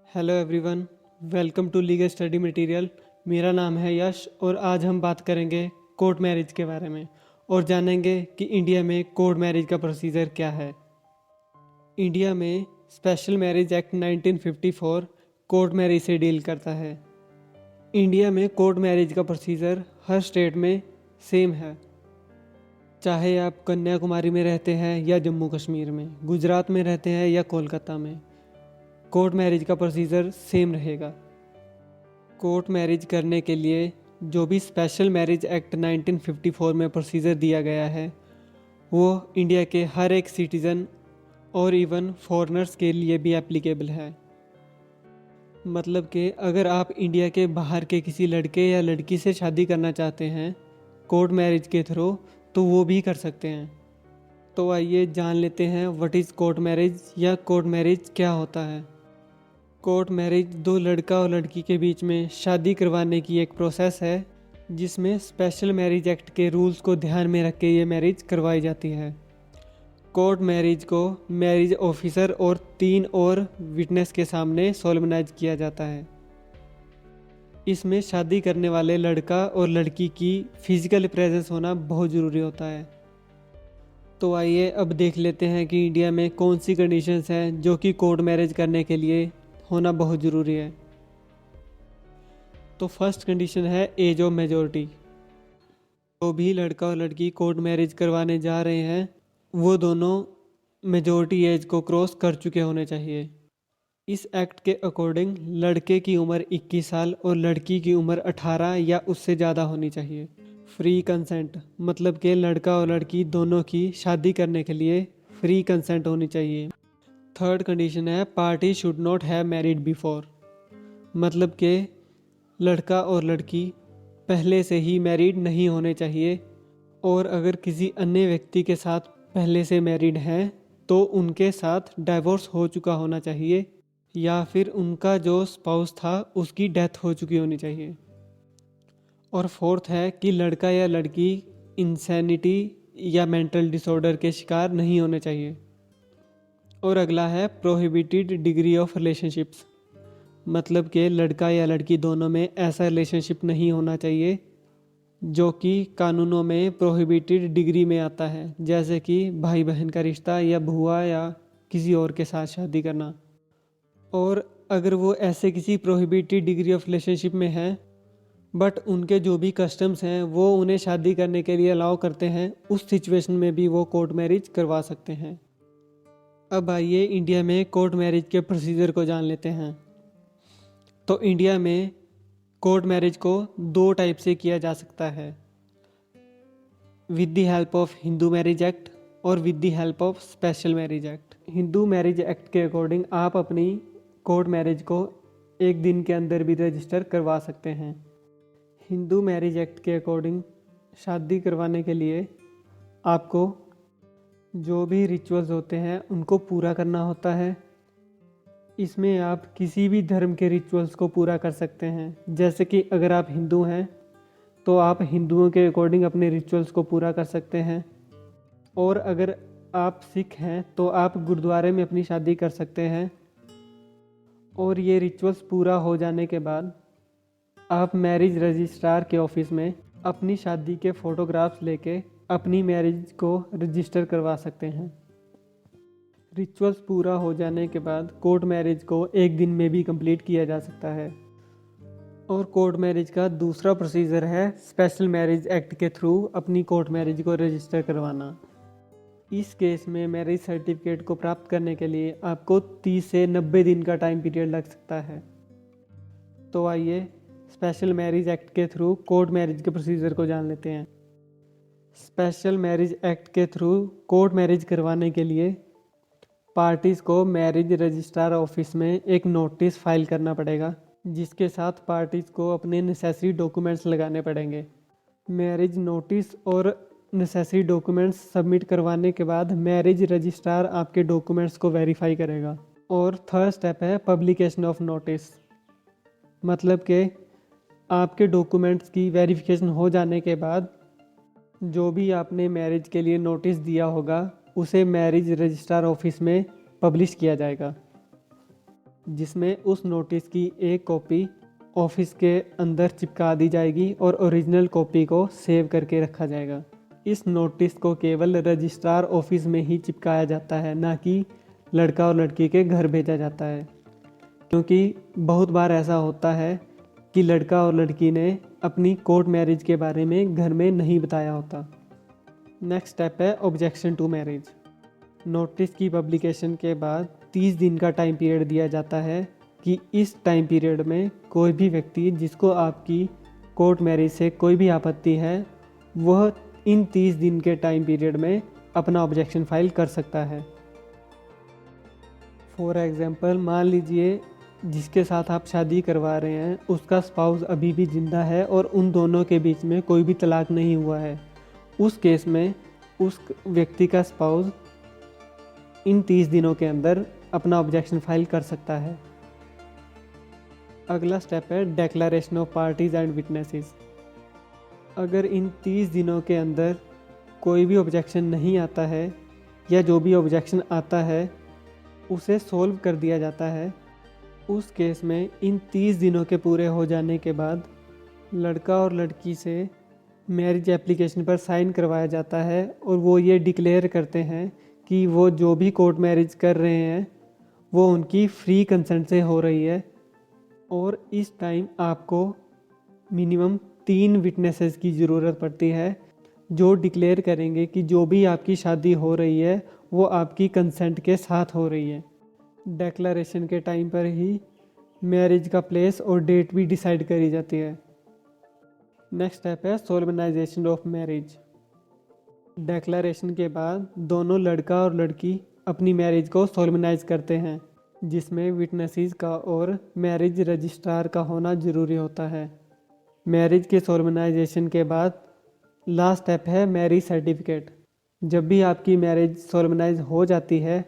Hello everyone, welcome to legal study material. मेरा नाम है यश और आज हम बात करेंगे कोर्ट मैरिज के बारे में और जानेंगे कि इंडिया में कोर्ट मैरिज का प्रोसीजर क्या है। इंडिया में special marriage act 1954 court marriage से डील करता है। इंडिया में कोर्ट मैरिज का प्रोसीजर हर स्टेट में सेम है, चाहे आप कन्याकुमारी में रहते हैं या जम्मू कश्मीर में, गुजरात में रहते हैं या कोलकाता में, कोर्ट मैरिज का प्रोसीजर सेम रहेगा। कोर्ट मैरिज करने के लिए जो भी स्पेशल मैरिज एक्ट 1954 में प्रोसीजर दिया गया है वो इंडिया के हर एक सिटीज़न और इवन फॉरेनर्स के लिए भी एप्लीकेबल है। मतलब कि अगर आप इंडिया के बाहर के किसी लड़के या लड़की से शादी करना चाहते हैं कोर्ट मैरिज के थ्रू तो वो भी कर सकते हैं। तो आइए जान लेते हैं व्हाट इज़ कोर्ट मैरिज या कोर्ट मैरिज क्या होता है। कोर्ट मैरिज दो लड़का और लड़की के बीच में शादी करवाने की एक प्रोसेस है जिसमें स्पेशल मैरिज एक्ट के रूल्स को ध्यान में रख के ये मैरिज करवाई जाती है। कोर्ट मैरिज को मैरिज ऑफिसर और 3 और विटनेस के सामने सोलमनाइज किया जाता है। इसमें शादी करने वाले लड़का और लड़की की फिजिकल प्रेजेंस होना बहुत ज़रूरी होता है। तो आइए अब देख लेते हैं कि इंडिया में कौन सी कंडीशंस हैं जो कि कोर्ट मैरिज करने के लिए होना बहुत ज़रूरी है। तो फर्स्ट कंडीशन है एज ऑफ मेजॉरिटी। जो भी लड़का और लड़की कोर्ट मैरिज करवाने जा रहे हैं वो दोनों मेजॉरिटी एज को क्रॉस कर चुके होने चाहिए। इस एक्ट के अकॉर्डिंग लड़के की उम्र 21 साल और लड़की की उम्र 18 या उससे ज़्यादा होनी चाहिए। फ्री कंसेंट मतलब कि लड़का और लड़की दोनों की शादी करने के लिए फ्री कंसेंट होनी चाहिए। थर्ड कंडीशन है party should not have married before. मतलब कि लड़का और लड़की पहले से ही मैरिड नहीं होने चाहिए और अगर किसी अन्य व्यक्ति के साथ पहले से मैरिड हैं तो उनके साथ डाइवोर्स हो चुका होना चाहिए या फिर उनका जो स्पाउस था उसकी डेथ हो चुकी होनी चाहिए। और फोर्थ है कि लड़का या लड़की इंसैनिटी या मेंटल डिसऑर्डर के शिकार नहीं होने चाहिए। और अगला है प्रोहिबिटेड डिग्री ऑफ रिलेशनशिप्स। मतलब कि लड़का या लड़की दोनों में ऐसा रिलेशनशिप नहीं होना चाहिए जो कि कानूनों में प्रोहिबिटेड डिग्री में आता है, जैसे कि भाई बहन का रिश्ता या बुआ या किसी और के साथ शादी करना। और अगर वो ऐसे किसी प्रोहिबिटेड डिग्री ऑफ रिलेशनशिप में हैं बट उनके जो भी कस्टम्स हैं वो उन्हें शादी करने के लिए अलाउ करते हैं, उस सिचुएशन में भी वो कोर्ट मैरिज करवा सकते हैं। अब आइए इंडिया में कोर्ट मैरिज के प्रोसीजर को जान लेते हैं। तो इंडिया में कोर्ट मैरिज को 2 टाइप से किया जा सकता है, with the help of Hindu marriage act और with the help of special marriage act. Hindu marriage act के अकॉर्डिंग आप अपनी कोर्ट मैरिज को 1 दिन के अंदर भी रजिस्टर करवा सकते हैं। हिंदू मैरिज एक्ट के अकॉर्डिंग शादी करवाने के लिए आपको जो भी रिचुअल्स होते हैं उनको पूरा करना होता है। इसमें आप किसी भी धर्म के रिचुअल्स को पूरा कर सकते हैं, जैसे कि अगर आप हिंदू हैं तो आप हिंदुओं के अकॉर्डिंग अपने रिचुअल्स को पूरा कर सकते हैं। और अगर आप सिख हैं तो आप गुरुद्वारे में अपनी शादी कर सकते हैं। और ये रिचुअल्स पूरा हो जाने के बाद आप मैरिज रजिस्ट्रार के ऑफिस में अपनी शादी के फ़ोटोग्राफ्स लेके अपनी मैरिज को रजिस्टर करवा सकते हैं। रिचुअल्स पूरा हो जाने के बाद कोर्ट मैरिज को 1 दिन में भी कंप्लीट किया जा सकता है। और कोर्ट मैरिज का दूसरा प्रोसीजर है स्पेशल मैरिज एक्ट के थ्रू अपनी कोर्ट मैरिज को रजिस्टर करवाना। इस केस में मैरिज सर्टिफिकेट को प्राप्त करने के लिए आपको 30 से 90 दिन का टाइम पीरियड लग सकता है। तो आइए स्पेशल मैरिज एक्ट के थ्रू कोर्ट मैरिज के प्रोसीजर को जान लेते हैं। स्पेशल मैरिज एक्ट के थ्रू कोर्ट मैरिज करवाने के लिए पार्टीज़ को मैरिज रजिस्ट्रार ऑफिस में एक नोटिस फाइल करना पड़ेगा, जिसके साथ पार्टीज़ को अपने नेसेसरी डॉक्यूमेंट्स लगाने पड़ेंगे। मैरिज नोटिस और नेसेसरी डॉक्यूमेंट्स सबमिट करवाने के बाद मैरिज रजिस्ट्रार आपके डॉक्यूमेंट्स को वेरीफाई करेगा। और थर्ड स्टेप है पब्लिकेशन ऑफ नोटिस। मतलब कि आपके डॉक्यूमेंट्स की वेरिफिकेशन हो जाने के बाद जो भी आपने मैरिज के लिए नोटिस दिया होगा उसे मैरिज रजिस्ट्रार ऑफिस में पब्लिश किया जाएगा। जिसमें उस नोटिस की एक कॉपी ऑफिस के अंदर चिपका दी जाएगी और ओरिजिनल कॉपी को सेव करके रखा जाएगा। इस नोटिस को केवल रजिस्ट्रार ऑफिस में ही चिपकाया जाता है, ना कि लड़का और लड़की के घर भेजा जाता है, क्योंकि बहुत बार ऐसा होता है कि लड़का और लड़की ने अपनी कोर्ट मैरिज के बारे में घर में नहीं बताया होता। नेक्स्ट स्टेप है ऑब्जेक्शन टू मैरिज। नोटिस की पब्लिकेशन के बाद 30 दिन का टाइम पीरियड दिया जाता है कि इस टाइम पीरियड में कोई भी व्यक्ति जिसको आपकी कोर्ट मैरिज से कोई भी आपत्ति है, वह इन 30 दिन के टाइम पीरियड में अपना ऑब्जेक्शन फाइल कर सकता है। फॉर एग्जांपल, मान लीजिए जिसके साथ आप शादी करवा रहे हैं उसका स्पाउस अभी भी जिंदा है और उन दोनों के बीच में कोई भी तलाक नहीं हुआ है। उस केस में उस व्यक्ति का स्पाउस इन 30 दिनों के अंदर अपना ऑब्जेक्शन फाइल कर सकता है। अगला स्टेप है declaration of parties and witnesses. अगर इन 30 दिनों के अंदर कोई भी ऑब्जेक्शन नहीं आता है या जो भी ऑब्जेक्शन आता है उसे सोल्व कर दिया जाता है, उस केस में इन 30 दिनों के पूरे हो जाने के बाद लड़का और लड़की से मैरिज एप्लीकेशन पर साइन करवाया जाता है और वो ये डिक्लेयर करते हैं कि वो जो भी कोर्ट मैरिज कर रहे हैं वो उनकी फ्री कंसेंट से हो रही है। और इस टाइम आपको मिनिमम 3 विटनेसेस की ज़रूरत पड़ती है जो डिक्लेयर करेंगे कि जो भी आपकी शादी हो रही है वो आपकी कंसेंट के साथ हो रही है। डेक्लरेशन के टाइम पर ही मैरिज का प्लेस और डेट भी डिसाइड करी जाती है। नेक्स्ट स्टेप है सोलमनाइजेशन ऑफ मैरिज। डेक्लरेशन के बाद दोनों लड़का और लड़की अपनी मैरिज को सोलमनाइज करते हैं, जिसमें विटनेसेस का और मैरिज रजिस्ट्रार का होना ज़रूरी होता है। मैरिज के सोलमनाइजेशन के बाद लास्ट स्टेप है मैरिज सर्टिफिकेट। जब भी आपकी मैरिज सोलमनाइज हो जाती है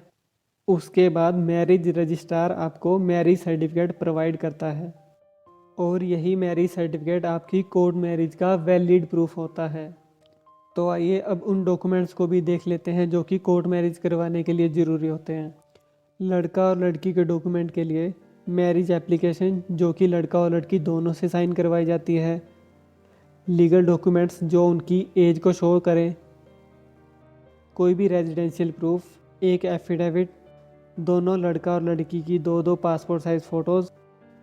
उसके बाद मैरिज रजिस्ट्रार आपको मैरिज सर्टिफिकेट प्रोवाइड करता है और यही मैरिज सर्टिफिकेट आपकी कोर्ट मैरिज का वैलिड प्रूफ होता है। तो आइए अब उन डॉक्यूमेंट्स को भी देख लेते हैं जो कि कोर्ट मैरिज करवाने के लिए ज़रूरी होते हैं। लड़का और लड़की के डॉक्यूमेंट के लिए मैरिज एप्लीकेशन जो कि लड़का और लड़की दोनों से साइन करवाई जाती है, लीगल डॉक्यूमेंट्स जो उनकी एज को शो करें, कोई भी रेजिडेंशियल प्रूफ, एक एफिडेविट, दोनों लड़का और लड़की की 2-2 पासपोर्ट साइज़ फ़ोटोज़,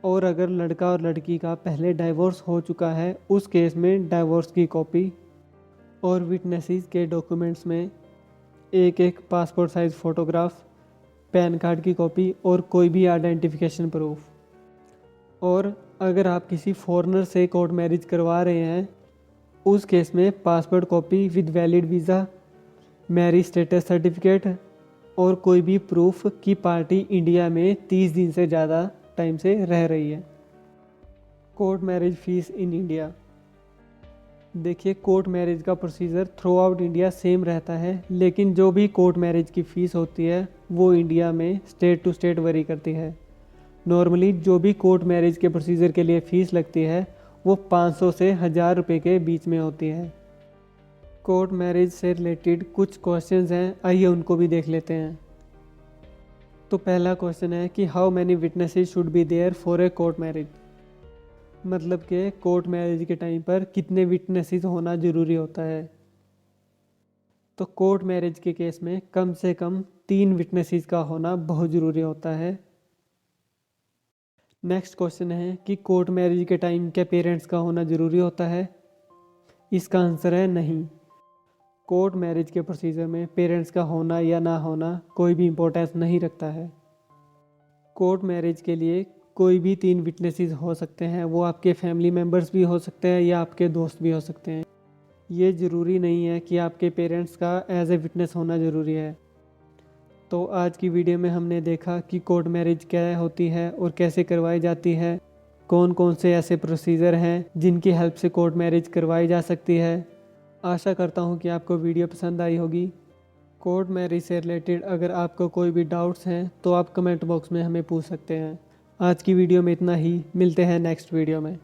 और अगर लड़का और लड़की का पहले डाइवोर्स हो चुका है उस केस में डाइवोर्स की कॉपी, और विटनेसेस के डॉक्यूमेंट्स में एक passport size photograph, pan card की कॉपी और कोई भी आइडेंटिफिकेशन प्रूफ। और अगर आप किसी फॉरेनर से कोर्ट मैरिज करवा रहे हैं उस केस में passport copy with valid visa, marriage status certificate और कोई भी प्रूफ कि पार्टी इंडिया में 30 दिन से ज़्यादा टाइम से रह रही है। Court marriage fees in India. देखिए, कोर्ट मैरिज का procedure through out India same रहता है, लेकिन जो भी कोर्ट मैरिज की फ़ीस होती है वो इंडिया में स्टेट टू स्टेट वेरी करती है। नॉर्मली जो भी कोर्ट मैरिज के प्रोसीजर के लिए फ़ीस लगती है वो 500 से 1000 रुपये के बीच में होती है। कोर्ट मैरिज से रिलेटेड कुछ क्वेश्चंस हैं, आइए उनको भी देख लेते हैं। तो पहला क्वेश्चन है कि how many witnesses should be there for a court marriage. मतलब कि कोर्ट मैरिज के टाइम पर कितने विटनेसेस होना ज़रूरी होता है। तो कोर्ट मैरिज के केस में कम से कम 3 विटनेसेस का होना बहुत ज़रूरी होता है। नेक्स्ट क्वेश्चन है कि कोर्ट मैरिज के टाइम क्या पेरेंट्स का होना ज़रूरी होता है। इसका आंसर है नहीं। कोर्ट मैरिज के प्रोसीजर में पेरेंट्स का होना या ना होना कोई भी इम्पोर्टेंस नहीं रखता है। कोर्ट मैरिज के लिए कोई भी 3 विटनेसेस हो सकते हैं, वो आपके फैमिली मेम्बर्स भी हो सकते हैं या आपके दोस्त भी हो सकते हैं। ये ज़रूरी नहीं है कि आपके पेरेंट्स का एज ए विटनेस होना ज़रूरी है। तो आज की वीडियो में हमने देखा कि कोर्ट मैरिज क्या होती है और कैसे करवाई जाती है, कौन कौन से ऐसे प्रोसीजर हैं जिनकी हेल्प से कोर्ट मैरिज करवाई जा सकती है। आशा करता हूँ कि आपको वीडियो पसंद आई होगी। कोर्ट मैरिज से रिलेटेड अगर आपको कोई भी डाउट्स हैं तो आप कमेंट बॉक्स में हमें पूछ सकते हैं। आज की वीडियो में इतना ही, मिलते हैं नेक्स्ट वीडियो में।